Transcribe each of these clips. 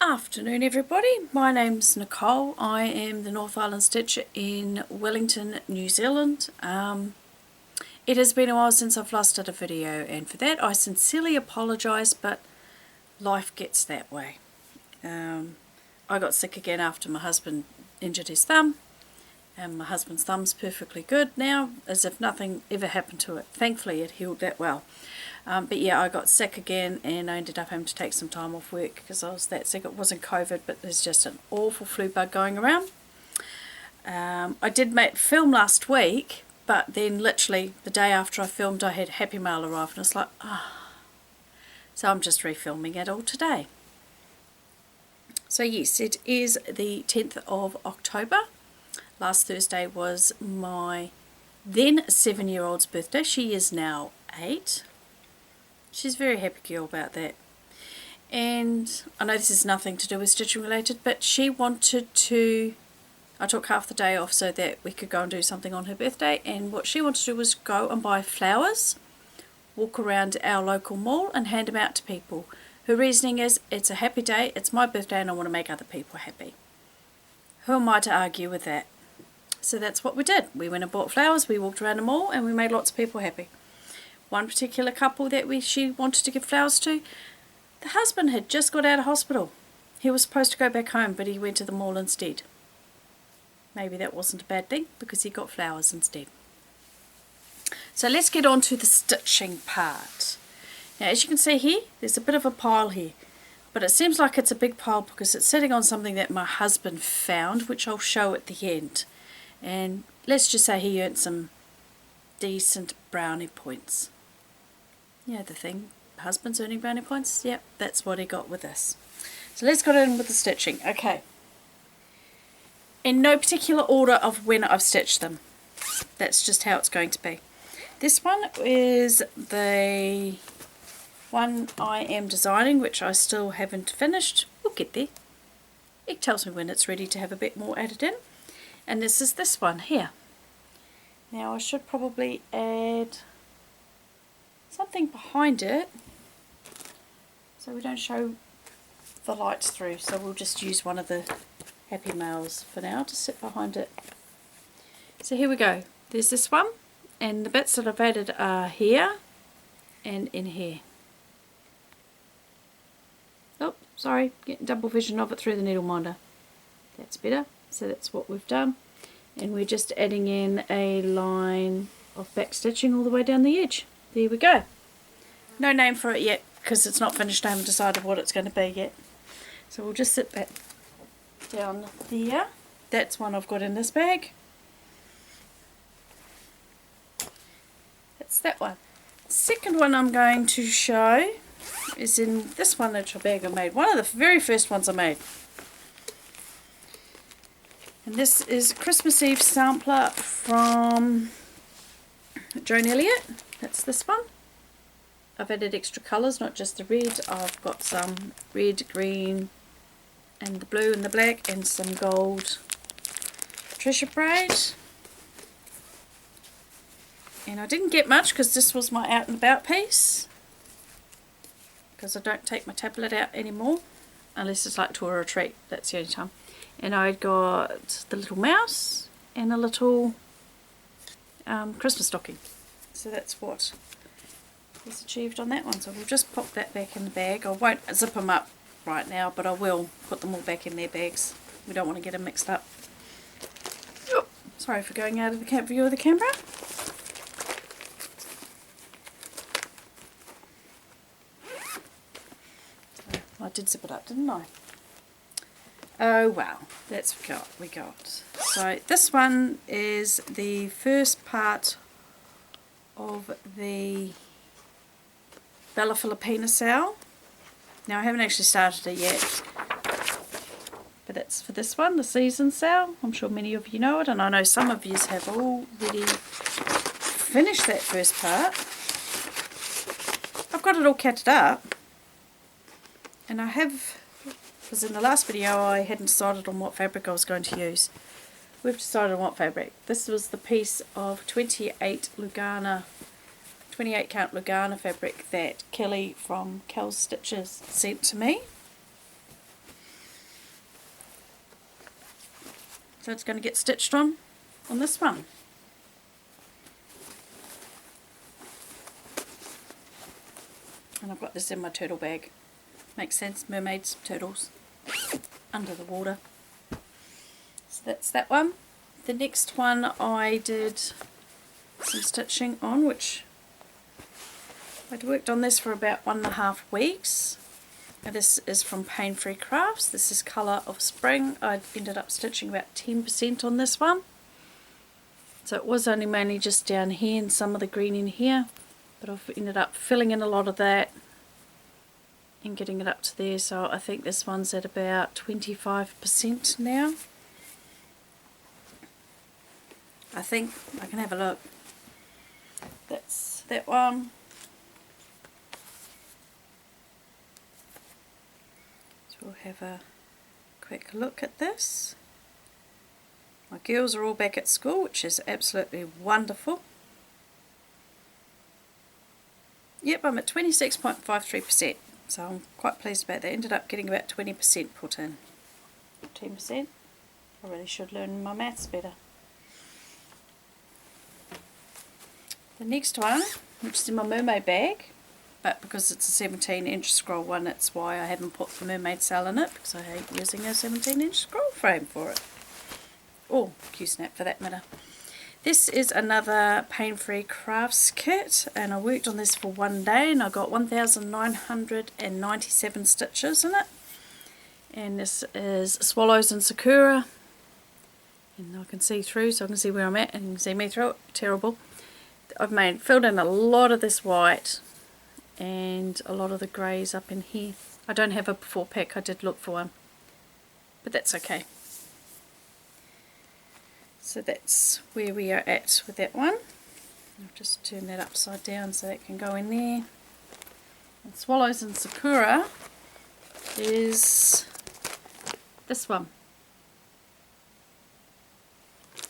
Afternoon everybody, my name's Nicole. I am the North Island Stitcher in Wellington, New Zealand. It has been a while since I've last done a video, and for that I sincerely apologise, but life gets that way. I got sick again after my husband injured his thumb, and my husband's thumb's perfectly good now, as if nothing ever happened to it. Thankfully it healed that well. But yeah, I got sick again and I ended up having to take some time off work because I was that sick. It wasn't COVID, but there's just an awful flu bug going around. I did film last week, but then literally the day after I filmed I had Happy Mail arrive and it's like, so I'm just refilming it all today. So yes, it is the 10th of October. Last Thursday was my then 7-year-old's birthday. She is now 8. She's a very happy girl about that. And I know this has nothing to do with stitching related, but she wanted to, I took half the day off so that we could go and do something on her birthday, and what she wanted to do was go and buy flowers, walk around our local mall and hand them out to people. Her reasoning is, it's a happy day, it's my birthday and I want to make other people happy. Who am I to argue with that? So that's what we did. We went and bought flowers, we walked around the mall and we made lots of people happy. One particular couple that she wanted to give flowers to, the husband had just got out of hospital. He was supposed to go back home, but he went to the mall instead. Maybe that wasn't a bad thing because he got flowers instead. So let's get on to the stitching part. Now as you can see here, there's a bit of a pile here, but it seems like it's a big pile because it's sitting on something that my husband found, which I'll show at the end. And let's just say he earned some decent brownie points. You know the thing, husband's earning brownie points? Yep, that's what he got with this. So let's get in with the stitching. Okay. In no particular order of when I've stitched them. That's just how it's going to be. This one is the one I am designing, which I still haven't finished. We'll get there. It tells me when it's ready to have a bit more added in. And this is this one here. Now I should probably add something behind it so we don't show the lights through, so we'll just use one of the Happy Mails for now to sit behind it. So here we go, there's this one, and the bits that I've added are here and in here. Oh, sorry, getting double vision of it through the needle minder. That's better. So that's what we've done, and we're just adding in a line of back stitching all the way down the edge. There we go. No name for it yet because it's not finished. I haven't decided what it's going to be yet. So we'll just sit that down there. That's one I've got in this bag. That's that one. Second one I'm going to show is in this one little bag I made. One of the very first ones I made. And this is Christmas Eve sampler from Joan Elliot. That's this one. I've added extra colours, not just the red. I've got some red, green, and the blue and the black, and some gold treasure braid. And I didn't get much because this was my out and about piece, because I don't take my tablet out anymore unless it's like to a retreat. That's the only time. And I got the little mouse and a little Christmas stocking. So that's what was achieved on that one. So we'll just pop that back in the bag. I won't zip them up right now, but I will put them all back in their bags. We don't want to get them mixed up. Oh, sorry for going out of the view of the camera. So I did zip it up, didn't I? Oh wow, that's what we got. So this one is the first part of the Bella Filipina sale. Now I haven't actually started it yet, but that's for this one, the season sale. I'm sure many of you know it, and I know some of you have already finished that first part. I've got it all catted up, and I have, because in the last video I hadn't decided on what fabric I was going to use. We've decided on what fabric. This was the piece of 28 count Lugana fabric that Kelly from Kel's Stitches sent to me. So it's going to get stitched on this one. And I've got this in my turtle bag. Makes sense, mermaids, turtles, under the water. So that's that one. The next one I did some stitching on, which I'd worked on this for about 1.5 weeks. And this is from Painfree Crafts. This is Colour of Spring. I ended up stitching about 10% on this one. So it was only mainly just down here and some of the green in here. But I've ended up filling in a lot of that and getting it up to there. So I think this one's at about 25% now. I think I can have a look. That's that one. So we'll have a quick look at this. My girls are all back at school, which is absolutely wonderful. Yep, I'm at 26.53%, so I'm quite pleased about that. Ended up getting about 20% put in. 10%. I really should learn my maths better. The next one, which is in my mermaid bag, but because it's a 17-inch scroll one, that's why I haven't put the mermaid sail in it, because I hate using a 17-inch scroll frame for it. Or Q-snap for that matter. This is another Painfree Crafts kit, and I worked on this for 1 day and I got 1,997 stitches in it. And this is Swallows and Sakura, and I can see through, so I can see where I'm at and you can see me through it. Terrible. I've filled in a lot of this white and a lot of the greys up in here. I don't have a before pick, I did look for one, but that's okay. So that's where we are at with that one. I'll just turn that upside down so it can go in there. And Swallows and Sakura is this one.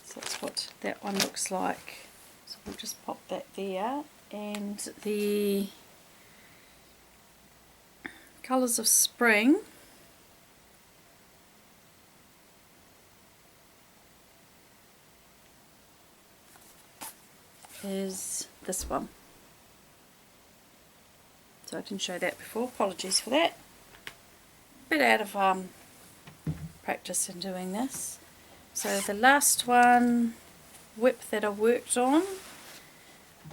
So that's what that one looks like. So we'll just pop that there. And the Colours of Spring is this one. So I didn't show that before, apologies for that. Bit out of practice in doing this. So the last one whip that I worked on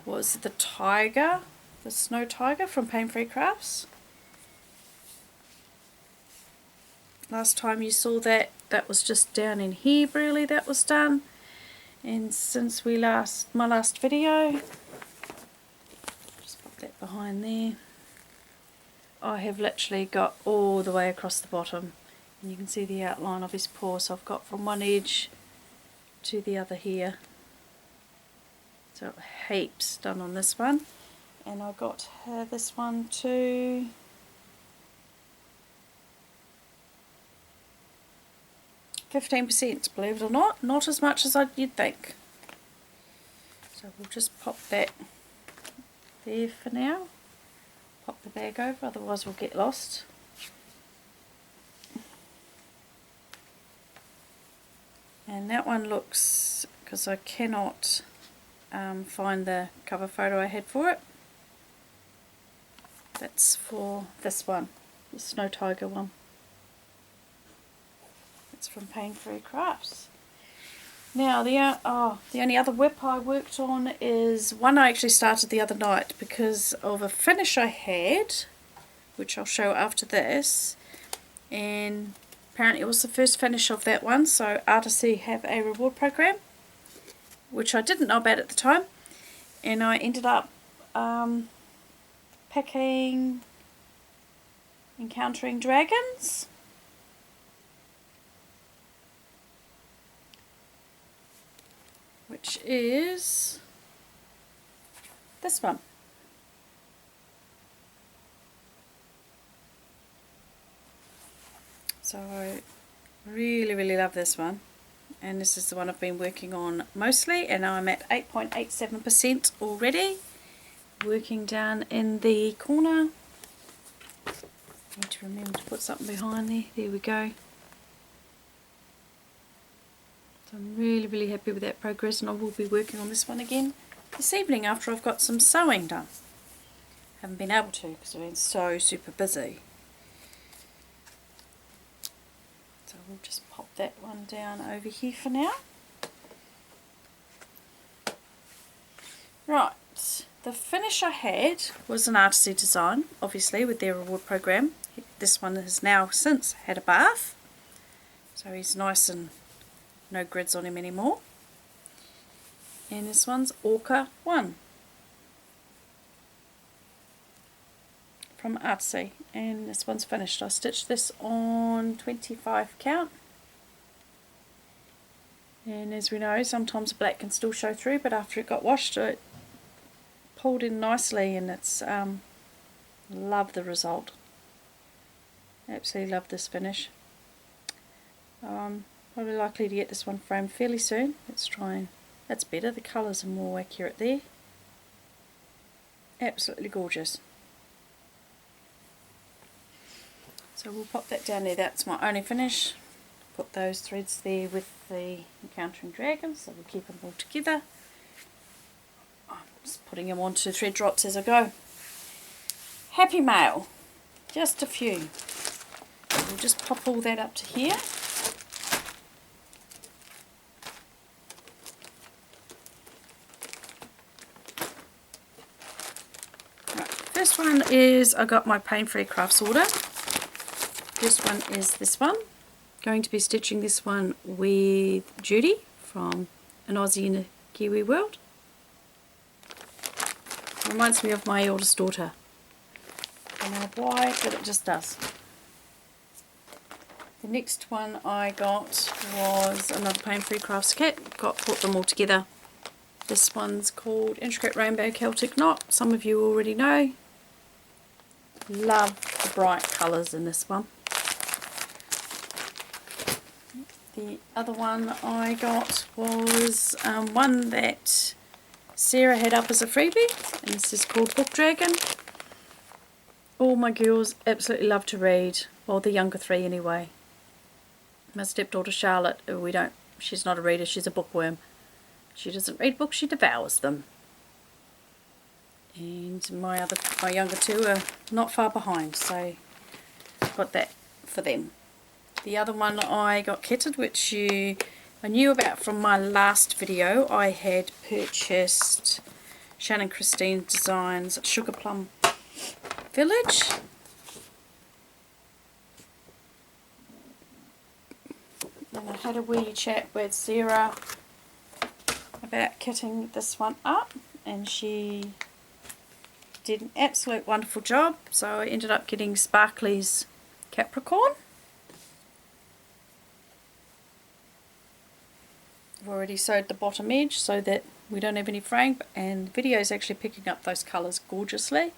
was the tiger, the snow tiger from Painfree Crafts. Last time you saw that, that was just down in here really, that was done. And since my last video, just put that behind there, I have literally got all the way across the bottom, and you can see the outline of his paw. So I've got from one edge to the other here. So heaps done on this one, and I got this one too. %, believe it or not as much as you'd think. So we'll just pop that there for now. Pop the bag over, otherwise we'll get lost. And that one looks, because I cannot find the cover photo I had for it. That's for this one, the Snow Tiger one. It's from Painfree Crafts. Now the only other whip I worked on is one I actually started the other night because of a finish I had, which I'll show after this, and apparently it was the first finish of that one. So Artecy have a reward program, which I didn't know about at the time, and I ended up picking Encountering Dragons. Which is this one. So I really love this one, and this is the one I've been working on mostly, and I'm at 8.87% already, working down in the corner. Need to remember to put something behind there. There we go. So I'm really happy with that progress, and I will be working on this one again this evening after I've got some sewing done. Haven't been able to because I've been so super busy. So we'll just pop that one down over here for now. Right, the finish I had was an Artecy design, obviously with their reward program. This one has now since had a bath, so he's nice and no grids on him anymore. And this one's Orca 1 from Artecy, and this one's finished. I stitched this on 25 count, and as we know, sometimes black can still show through, but after it got washed it pulled in nicely, and it's love the result. Absolutely love this finish. Probably likely to get this one framed fairly soon. Let's try and, that's better, the colours are more accurate there. Absolutely gorgeous. So we'll pop that down there. That's my only finish. Put those threads there with the Encountering Dragons, so we'll keep them all together. I'm just putting them onto thread drops as I go. Happy mail, just a few. We'll just pop all that up to here. Right, first one is I got my Painfree Crafts order. First one is this one. Going to be stitching this one with Judy from an Aussie in a Kiwi world. Reminds me of my eldest daughter. I don't know why, but it just does. The next one I got was another Painfree Crafts kit. Put them all together. This one's called Intricate Rainbow Celtic Knot. Some of you already know. Love the bright colours in this one. The other one I got was one that Sarah had up as a freebie, and this is called Book Dragon. All my girls absolutely love to read, well, the younger three anyway. My stepdaughter Charlotte, she's not a reader, she's a bookworm. She doesn't read books, she devours them. And my younger two are not far behind, so got that for them. The other one I got kitted, which I knew about from my last video. I had purchased Shannon Christine Designs Sugar Plum Village. And I had a wee chat with Sarah about kitting this one up, and she did an absolute wonderful job. So I ended up getting Sparklies Capricorn. I've already sewed the bottom edge so that we don't have any fraying, and the video is actually picking up those colours gorgeously.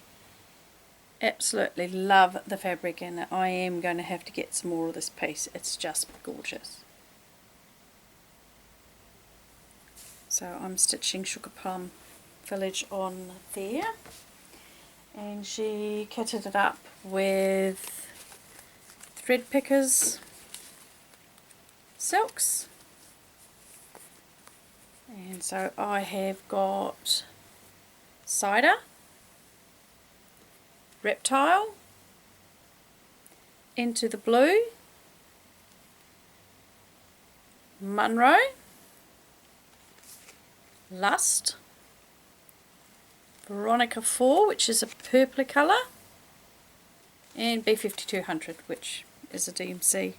Absolutely love the fabric, and I am going to have to get some more of this piece. It's just gorgeous. So I'm stitching Sugar Plum Village on there, and she kitted it up with thread Pickerz silks. And so I have got Cider, Reptile, Into the Blue, Monroe, Lust, Veronica 4, which is a purpley colour, and B5200, which is a DMC.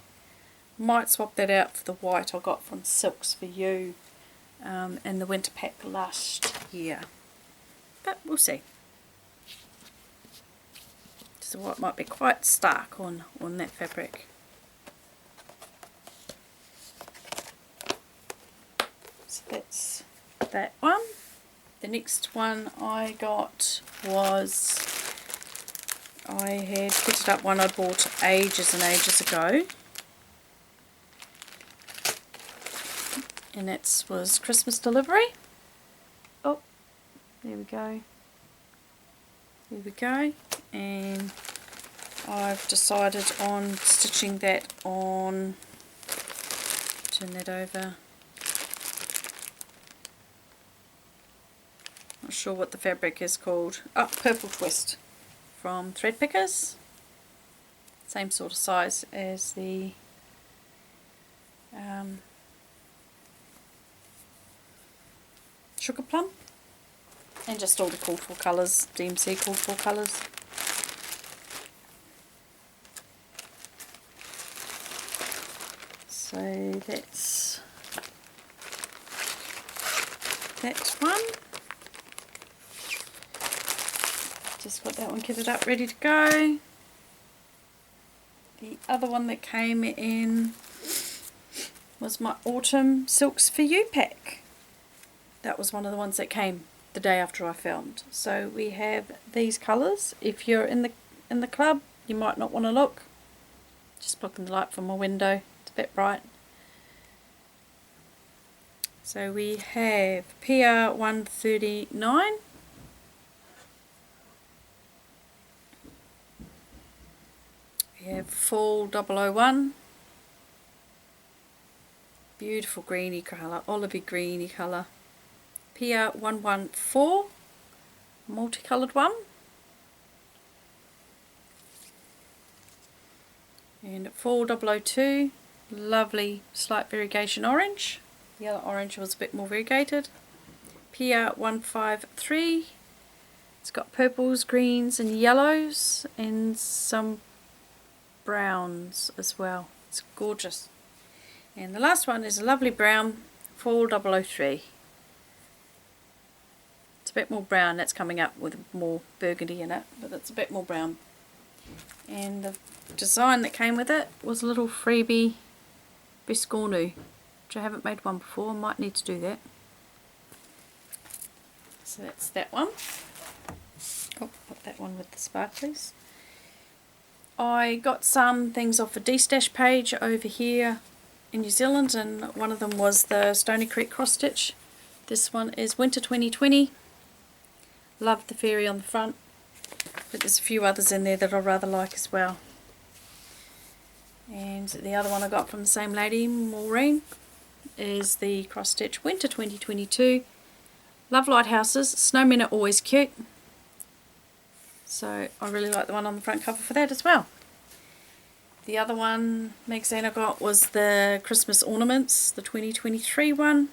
Might swap that out for the white I got from Silks for You in the winter pack last year, but we'll see. So what might be quite stark on that fabric. So that's that one. The next one I got was, I had kitted up one I bought ages and ages ago, and it was Christmas delivery. Oh, there we go. There we go. And I've decided on stitching that on, turn that over, not sure what the fabric is called. Oh, Purple Twist from Thread Pickerz. Same sort of size as the Sugar Plum. And just all the called for colours, DMC called for colours. So that's that one. Just got that one kitted up, ready to go. The other one that came in was my Autumn Silks for You pack. That was one of the ones that came the day after I filmed. So we have these colours. If you're in the club, you might not want to look. Just blocking the light from my window. It's a bit bright. So we have PR 139. We have Fall 001. Beautiful greeny colour, olivey greeny colour. PR 114, multicoloured one. And Fall 002, lovely slight variegation orange. The other orange was a bit more variegated. PR 153. It's got purples, greens and yellows and some browns as well. It's gorgeous. And the last one is a lovely brown, Fall 003. It's a bit more brown. That's coming up with more burgundy in it, but it's a bit more brown. And the design that came with it was a little freebie biscornu, which I haven't made one before. I might need to do that. So that's that one. Oh, put that one with the sparklies. I got some things off a D-stash page over here in New Zealand, and one of them was the Stony Creek cross stitch. This one is Winter 2020. Love the fairy on the front, but there's a few others in there that I rather like as well. And the other one I got from the same lady, Maureen, is the cross stitch Winter 2022. Love lighthouses. Snowmen are always cute, so I really like the one on the front cover for that as well. The other one magazine I got was the Christmas Ornaments, the 2023 one.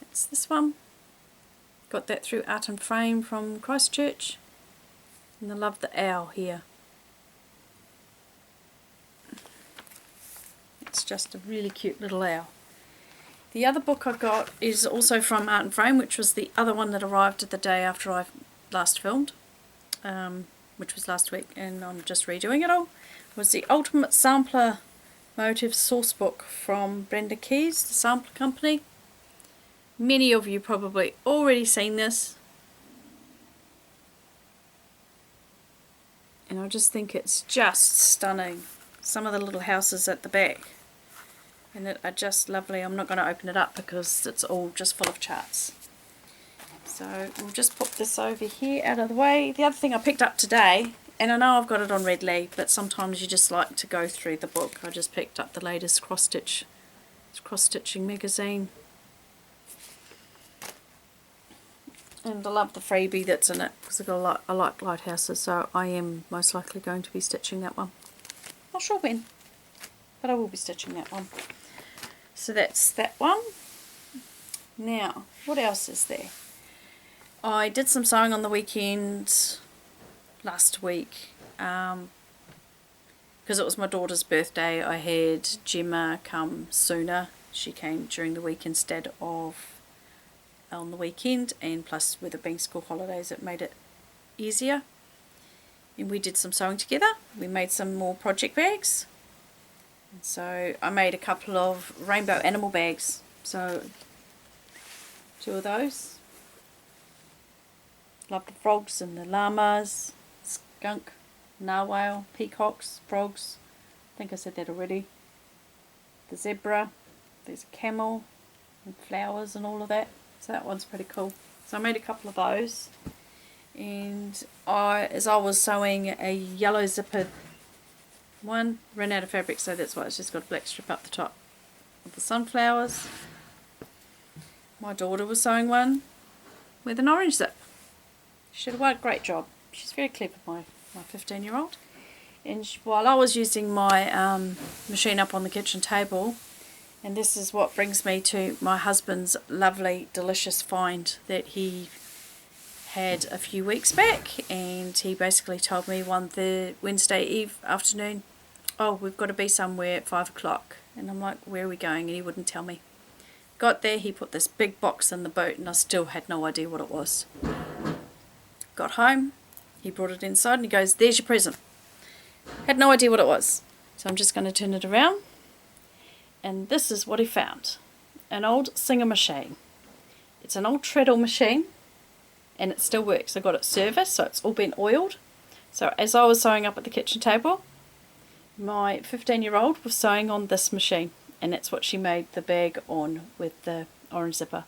It's this one. Got that through Art and Frame from Christchurch. And I love the owl here. It's just a really cute little owl. The other book I got is also from Art and Frame, which was the other one that arrived the day after I last filmed, which was last week, and I'm just redoing it all. It was the Ultimate Sampler Motifs Source Book from Brenda, the sampler company. Many of you probably already seen this, and I just think it's just stunning. Some of the little houses at the back, and it are just lovely. I'm not going to open it up because it's all just full of charts. So we'll just put this over here out of the way. The other thing I picked up today, and I know I've got it on Red Lee, but sometimes you just like to go through the book. I just picked up the latest cross-stitching magazine. And I love the freebie that's in it, because I like lighthouses, so I am most likely going to be stitching that one. Not sure when, but I will be stitching that one. So that's that one. Now, what else is there? I did some sewing on the weekend last week, because it was my daughter's birthday. I had Gemma come sooner. She came during the week instead of on the weekend, and plus with it being school holidays it made it easier. And we did some sewing together. We made some more project bags. And so I made a couple of rainbow animal bags. So 2 of those. Love the frogs and the llamas, skunk, narwhal, peacocks, frogs. I think I said that already. The zebra. There's a camel and flowers and all of that. So that one's pretty cool. So I made a couple of those. And as I was sewing a yellow zipper one, ran out of fabric, so that's why it's just got a black strip up the top of the sunflowers. My daughter was sewing one, with an orange zip. She did a great job. She's very clever, my 15-year-old. And while I was using my machine up on the kitchen table, and this is what brings me to my husband's lovely, delicious find that he had a few weeks back, and he basically told me the Wednesday Eve afternoon, oh, we've got to be somewhere at 5 o'clock. And I'm like, where are we going? And he wouldn't tell me. Got there, he put this big box in the boot, and I still had no idea what it was. Got home, he brought it inside, and he goes, there's your present. Had no idea what it was. So I'm just going to turn it around. And this is what he found. An old Singer machine. It's an old treadle machine, and it still works. I got it serviced, so it's all been oiled. So as I was sewing up at the kitchen table, my 15-year-old was sewing on this machine, and that's what she made the bag on with the orange zipper.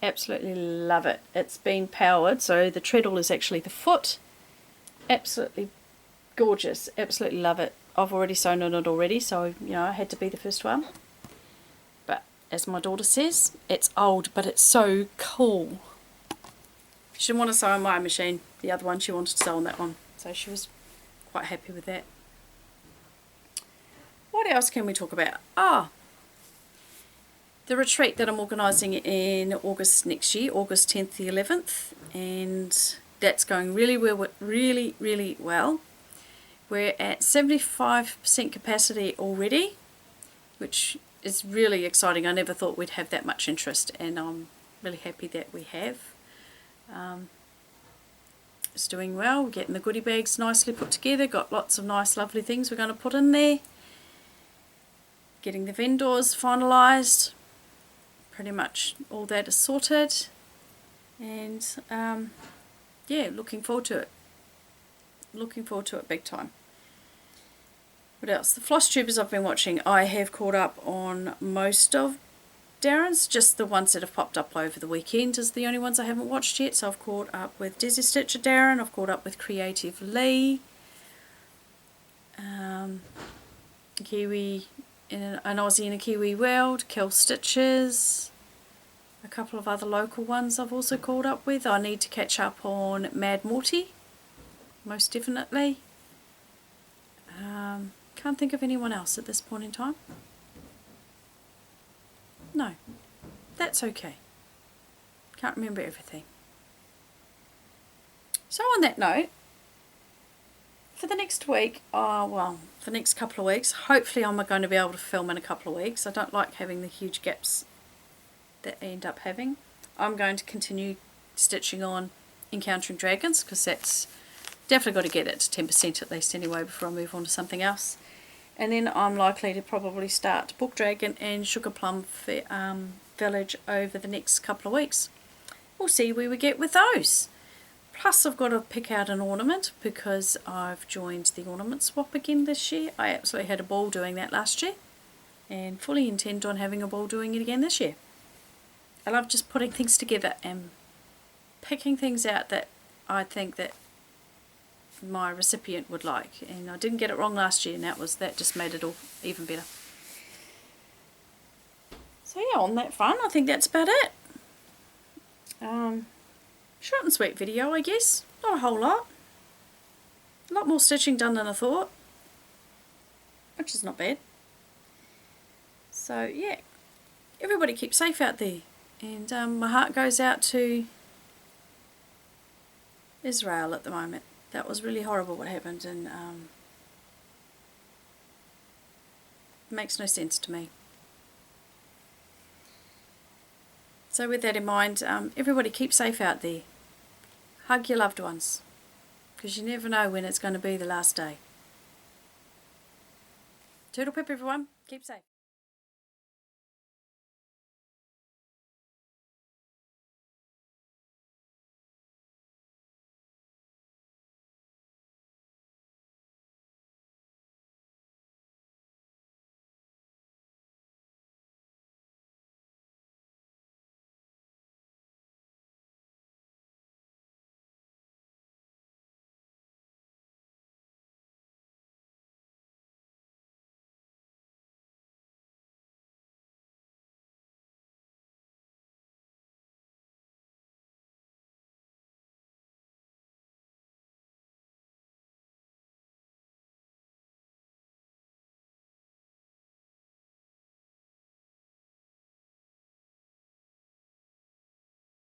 Absolutely love it. It's been powered, so the treadle is actually the foot. Absolutely gorgeous. Absolutely love it. I've already sewn on it already, so you know I had to be the first one. But as my daughter says, it's old, but it's so cool. She didn't want to sew on my machine, the other one, she wanted to sew on that one. So she was quite happy with that. What else can we talk about? The retreat that I'm organising in August next year, August 10th to 11th, and that's going really well. We're at 75% capacity already, which is really exciting. I never thought we'd have that much interest, and I'm really happy that we have. It's doing well. We're getting the goodie bags nicely put together, got lots of nice lovely things we're going to put in there. Getting the vendors finalised. Pretty much all that is sorted, and yeah, looking forward to it. Looking forward to it big time. What else? The floss tubers I've been watching, I have caught up on most of Darren's. Just the ones that have popped up over the weekend is the only ones I haven't watched yet. So I've caught up with Desi Stitcher Darren, I've caught up with Creative Lee, Kiwi, an Aussie in a Kiwi world, Kel Stitches, a couple of other local ones I've also caught up with. I need to catch up on Mad Morty, most definitely. Can't think of anyone else at this point in time. No, that's okay. Can't remember everything. So on that note, for the next week, for the next couple of weeks, hopefully I'm going to be able to film in a couple of weeks. I don't like having the huge gaps that I end up having. I'm going to continue stitching on Encountering Dragons, because that's definitely got to get it to 10% at least anyway before I move on to something else. And then I'm likely to probably start Book Dragon and Suger Plum Village over the next couple of weeks. We'll see where we get with those. Plus I've got to pick out an ornament because I've joined the ornament swap again this year. I absolutely had a ball doing that last year, and fully intend on having a ball doing it again this year. I love just putting things together and picking things out that I think that my recipient would like, and I didn't get it wrong last year, and that just made it all even better. So yeah, on that front, I think that's about it. Short and sweet video, I guess. Not a whole lot. A lot more stitching done than I thought, which is not bad. So yeah, everybody keep safe out there, and my heart goes out to Israel at the moment. That was really horrible what happened, and it makes no sense to me. So with that in mind, everybody keep safe out there. Hug your loved ones, because you never know when it's going to be the last day. Toodle pip everyone, keep safe.